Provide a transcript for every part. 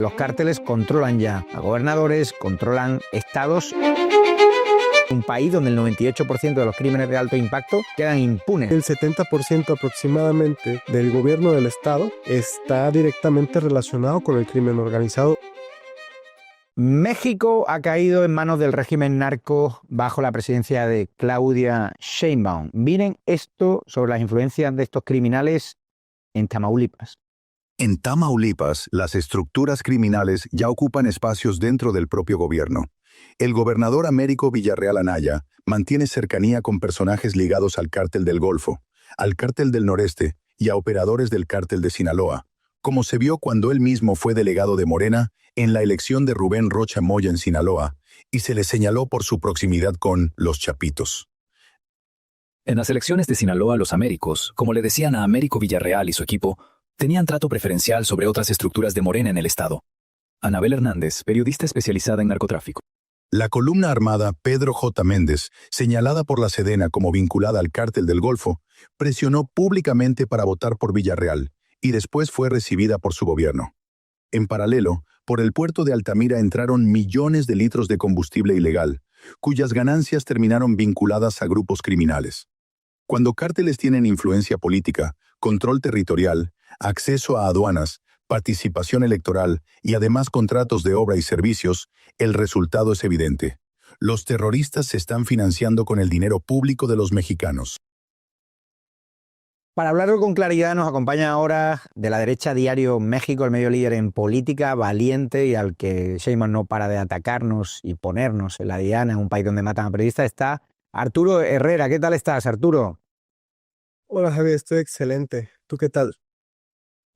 Los cárteles controlan ya a gobernadores, controlan estados. Un país donde el 98% de los crímenes de alto impacto quedan impunes. El 70% aproximadamente del gobierno del estado está directamente relacionado con el crimen organizado. México ha caído en manos del régimen narco bajo la presidencia de Claudia Sheinbaum. Miren esto sobre las influencias de estos criminales en Tamaulipas. En Tamaulipas, las estructuras criminales ya ocupan espacios dentro del propio gobierno. El gobernador Américo Villarreal Anaya mantiene cercanía con personajes ligados al Cártel del Golfo, al Cártel del Noreste y a operadores del Cártel de Sinaloa, como se vio cuando él mismo fue delegado de Morena en la elección de Rubén Rocha Moya en Sinaloa, y se le señaló por su proximidad con los Chapitos. En las elecciones de Sinaloa, los Américos, como le decían a Américo Villarreal y su equipo, tenían trato preferencial sobre otras estructuras de Morena en el estado. Anabel Hernández, periodista especializada en narcotráfico. La columna armada Pedro J. Méndez, señalada por la Sedena como vinculada al Cártel del Golfo, presionó públicamente para votar por Villarreal y después fue recibida por su gobierno. En paralelo, por el puerto de Altamira entraron millones de litros de combustible ilegal, cuyas ganancias terminaron vinculadas a grupos criminales. Cuando cárteles tienen influencia política, control territorial, acceso a aduanas, participación electoral y además contratos de obra y servicios, el resultado es evidente. Los terroristas se están financiando con el dinero público de los mexicanos. Para hablarlo con claridad nos acompaña ahora de la derecha Diario México, el medio líder en política, valiente y al que Sheinbaum no para de atacarnos y ponernos en la diana, en un país donde matan a periodistas, está Arturo Herrera. ¿Qué tal estás, Arturo? Hola Javier, estoy excelente. ¿Tú qué tal?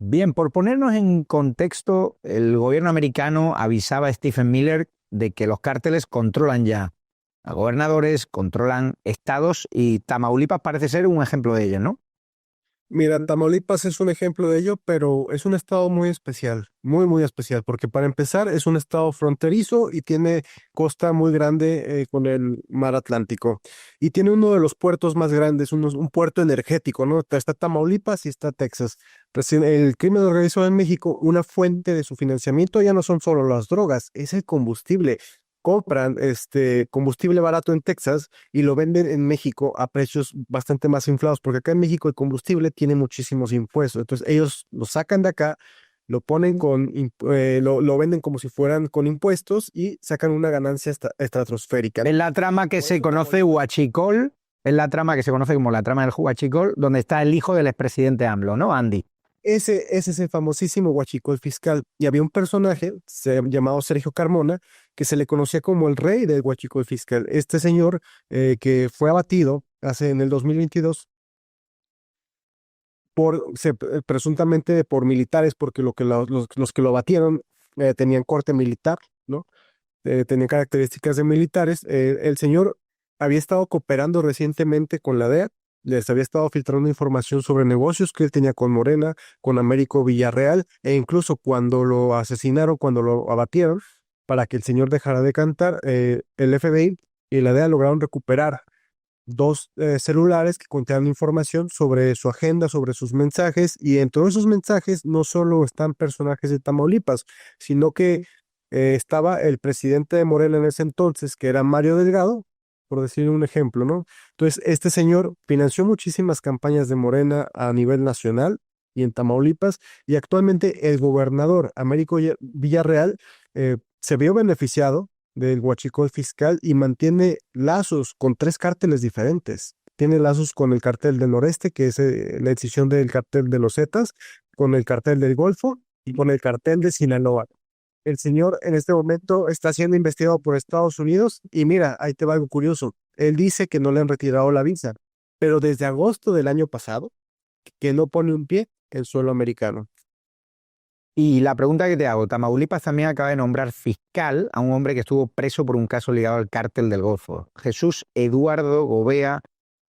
Bien, por ponernos en contexto, el gobierno americano avisaba a Stephen Miller de que los cárteles controlan ya a gobernadores, controlan estados y Tamaulipas parece ser un ejemplo de ello, ¿no? Mira, Tamaulipas es un ejemplo de ello, pero es un estado muy especial, muy especial, porque para empezar es un estado fronterizo y tiene costa muy grande con el mar Atlántico. Y tiene uno de los puertos más grandes, un puerto energético, ¿no? Está Tamaulipas y está Texas. El crimen organizado en México, una fuente de su financiamiento ya no son solo las drogas, es el combustible. Compran combustible barato en Texas y lo venden en México a precios bastante más inflados, porque acá en México el combustible tiene muchísimos impuestos. Entonces ellos lo sacan de acá, lo ponen lo venden como si fueran con impuestos y sacan una ganancia estratosférica. Es la trama que se conoce Huachicol, es la trama que se conoce como la trama del Huachicol, donde está el hijo del expresidente AMLO, ¿no, Andy? Ese es el famosísimo huachicol fiscal. Y había un personaje llamado Sergio Carmona que se le conocía como el rey del huachicol fiscal. Este señor que fue abatido en el 2022 presuntamente por militares, porque los que lo abatieron tenían corte militar, ¿no? Tenían características de militares. El señor había estado cooperando recientemente con la DEA. Les había estado filtrando información sobre negocios que él tenía con Morena, con Américo Villarreal, e incluso cuando lo asesinaron, cuando lo abatieron, para que el señor dejara de cantar, el FBI y la DEA lograron recuperar dos celulares que contenían información sobre su agenda, sobre sus mensajes, y entre esos mensajes no solo están personajes de Tamaulipas, sino que estaba el presidente de Morena en ese entonces, que era Mario Delgado, por decir un ejemplo, ¿no? Entonces, este señor financió muchísimas campañas de Morena a nivel nacional y en Tamaulipas, y actualmente el gobernador Américo Villarreal se vio beneficiado del huachicol fiscal y mantiene lazos con tres cárteles diferentes. Tiene lazos con el Cártel del Noreste, que es la decisión del Cártel de los Zetas, con el Cártel del Golfo y con el Cártel de Sinaloa. El señor en este momento está siendo investigado por Estados Unidos y mira, ahí te va algo curioso. Él dice que no le han retirado la visa, pero desde agosto del año pasado que no pone un pie en suelo americano. Y la pregunta que te hago, Tamaulipas también acaba de nombrar fiscal a un hombre que estuvo preso por un caso ligado al Cártel del Golfo. Jesús Eduardo Gobea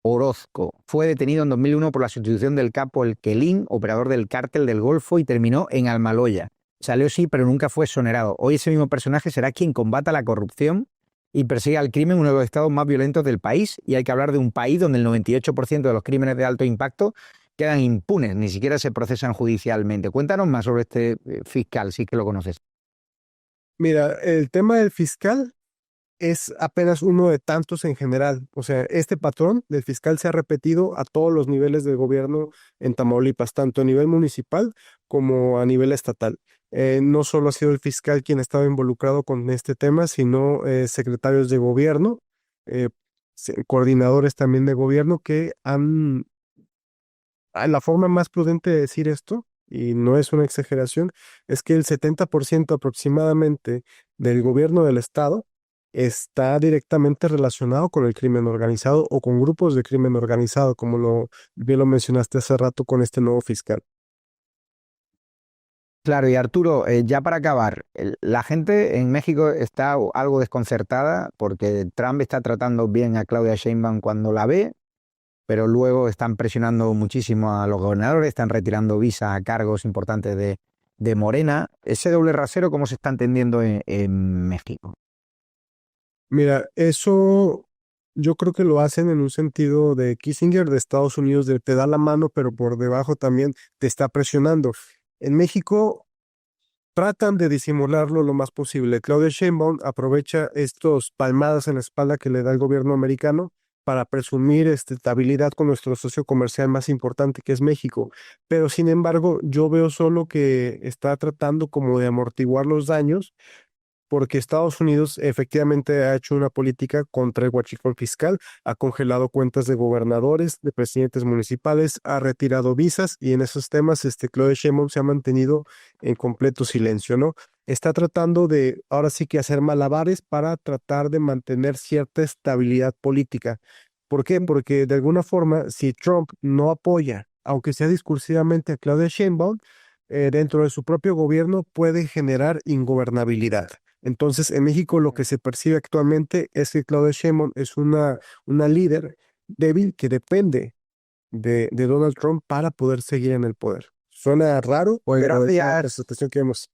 Orozco fue detenido en 2001 por la sustitución del capo El Quelín, operador del Cártel del Golfo, y terminó en Almaloya. Salió sí, pero nunca fue exonerado. Hoy ese mismo personaje será quien combata la corrupción y persigue al crimen, uno de los estados más violentos del país. Y hay que hablar de un país donde el 98% de los crímenes de alto impacto quedan impunes, ni siquiera se procesan judicialmente. Cuéntanos más sobre este fiscal, si es que lo conoces. Mira, el tema del fiscal es apenas uno de tantos en general. O sea, este patrón del fiscal se ha repetido a todos los niveles de gobierno en Tamaulipas, tanto a nivel municipal como a nivel estatal. No solo ha sido el fiscal quien ha estado involucrado con este tema, sino secretarios de gobierno, eh, coordinadores también de gobierno que han... La forma más prudente de decir esto, y no es una exageración, es que el 70% aproximadamente del gobierno del estado está directamente relacionado con el crimen organizado o con grupos de crimen organizado, como bien lo mencionaste hace rato con este nuevo fiscal. Claro, y Arturo, ya para acabar, la gente en México está algo desconcertada porque Trump está tratando bien a Claudia Sheinbaum cuando la ve, pero luego están presionando muchísimo a los gobernadores, están retirando visas a cargos importantes de Morena. Ese doble rasero, ¿cómo se está entendiendo en México? Mira, eso yo creo que lo hacen en un sentido de Kissinger de Estados Unidos, de te da la mano, pero por debajo también te está presionando. En México tratan de disimularlo lo más posible. Claudia Sheinbaum aprovecha estos palmadas en la espalda que le da el gobierno americano para presumir estabilidad con nuestro socio comercial más importante, que es México. Pero sin embargo, yo veo solo que está tratando como de amortiguar los daños porque Estados Unidos efectivamente ha hecho una política contra el huachicol fiscal, ha congelado cuentas de gobernadores, de presidentes municipales, ha retirado visas y en esos temas Claudia Sheinbaum se ha mantenido en completo silencio, ¿no? Está tratando de, ahora sí que hacer malabares para tratar de mantener cierta estabilidad política. ¿Por qué? Porque de alguna forma, si Trump no apoya, aunque sea discursivamente a Claudia Sheinbaum, dentro de su propio gobierno puede generar ingobernabilidad. Entonces, en México lo que se percibe actualmente es que Claudia Sheinbaum es una líder débil que depende de Donald Trump para poder seguir en el poder. Suena raro, Pues pero es la gracias. interpretación que hemos.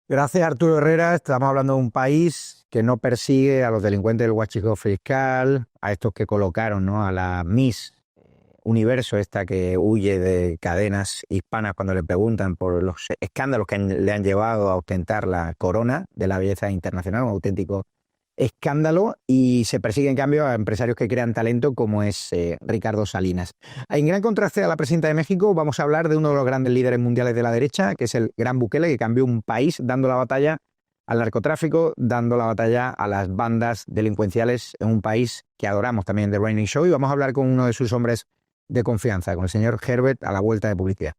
Gracias, Arturo Herrera. Estamos hablando de un país que no persigue a los delincuentes del huachicoleo fiscal, a estos que colocaron, ¿no?, a la Miss Universo, esta que huye de cadenas hispanas cuando le preguntan por los escándalos que le han llevado a ostentar la corona de la belleza internacional, un auténtico escándalo, y se persigue en cambio a empresarios que crean talento como es Ricardo Salinas. En gran contraste a la presidenta de México, vamos a hablar de uno de los grandes líderes mundiales de la derecha, que es el gran Bukele, que cambió un país dando la batalla al narcotráfico, dando la batalla a las bandas delincuenciales en un país que adoramos también, The Raining Show, y vamos a hablar con uno de sus hombres de confianza, con el señor Herbert, a la vuelta de publicidad.